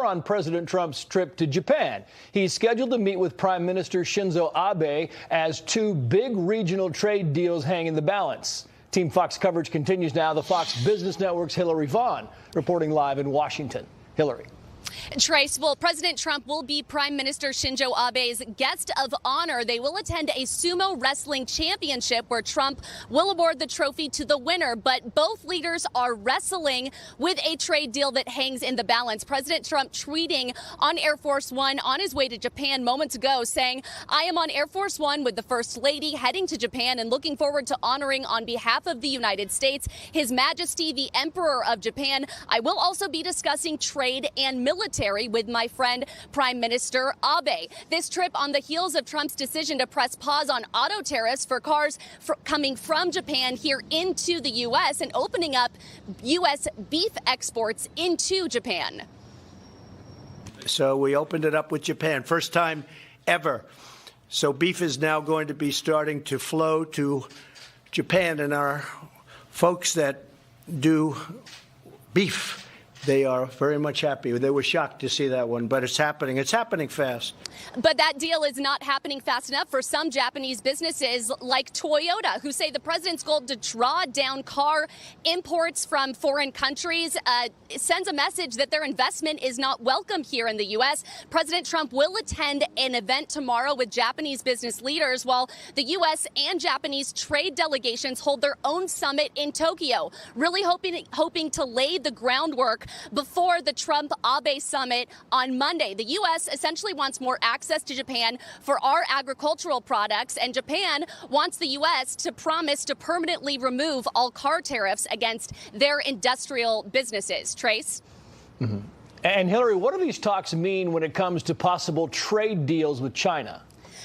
On President Trump's trip to Japan. He's scheduled to meet with Prime Minister Shinzo Abe as two big regional trade deals hang in the balance. Team Fox coverage continues now. The Fox Business Network's Hillary Vaughn reporting live in Washington. Hillary. Trace, well, President Trump will be Prime Minister Shinzo Abe's guest of honor. They will attend a sumo wrestling championship where Trump will award the trophy to the winner. But both leaders are wrestling with a trade deal that hangs in the balance. President Trump tweeting on Air Force One on his way to Japan moments ago, saying, "I am on Air Force One with the First Lady heading to Japan and looking forward to honoring on behalf of the United States His Majesty the Emperor of Japan. I will also be discussing trade and military with my friend Prime Minister Abe." This trip on the heels of Trump's decision to press pause on auto tariffs for cars coming from Japan here into the U.S. and opening up U.S. beef exports into Japan. So we opened it up with Japan, first time ever. So beef is now going to be starting to flow to Japan, and our folks that do beef, they are very much happy. They were shocked to see that one, but it's happening. It's happening fast. But that deal is not happening fast enough for some Japanese businesses like Toyota, who say the president's goal to draw down car imports from foreign countries sends a message that their investment is not welcome here in the U.S. President Trump will attend an event tomorrow with Japanese business leaders, while the U.S. and Japanese trade delegations hold their own summit in Tokyo, really hoping to lay the groundwork before the Trump-Abe summit on Monday. The U.S. essentially wants more access to Japan for our agricultural products, and Japan wants the U.S. to promise to permanently remove all car tariffs against their industrial businesses. Trace? Mm-hmm. And Hillary, what do these talks mean when it comes to possible trade deals with China?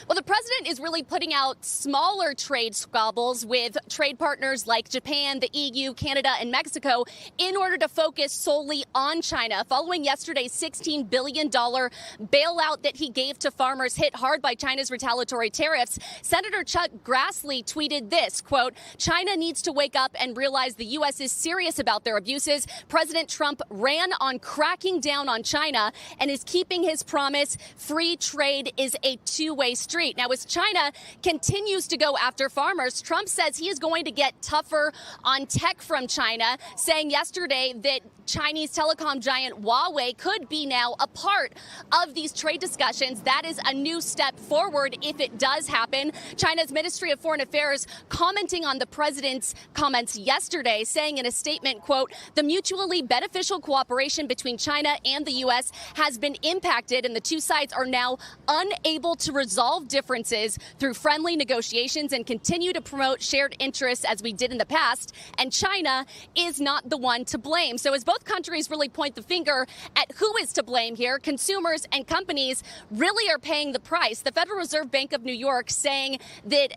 Well, the president is really putting out smaller trade squabbles with trade partners like Japan, the EU, Canada, and Mexico in order to focus solely on China. Following yesterday's $16 billion bailout that he gave to farmers hit hard by China's retaliatory tariffs, Senator Chuck Grassley tweeted this, quote, "China needs to wake up and realize the U.S. is serious about their abuses. President Trump ran on cracking down on China and is keeping his promise. Free trade is a two-way street." Now, as China continues to go after farmers, Trump says he is going to get tougher on tech from China, saying yesterday that Chinese telecom giant Huawei could be now a part of these trade discussions. That is a new step forward if it does happen. China's Ministry of Foreign Affairs commenting on the president's comments yesterday, saying in a statement, quote, "The mutually beneficial cooperation between China and the U.S. has been impacted, and the two sides are now unable to resolve differences through friendly negotiations and continue to promote shared interests as we did in the past. And China is not the one to blame." So as both countries really point the finger at who is to blame here, consumers and companies really are paying the price. The Federal Reserve Bank of New York saying that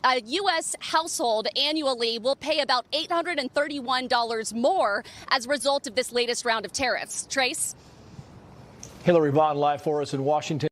a U.S. household annually will pay about $831 more as a result of this latest round of tariffs. Trace? Hillary Vaughn live for us in Washington.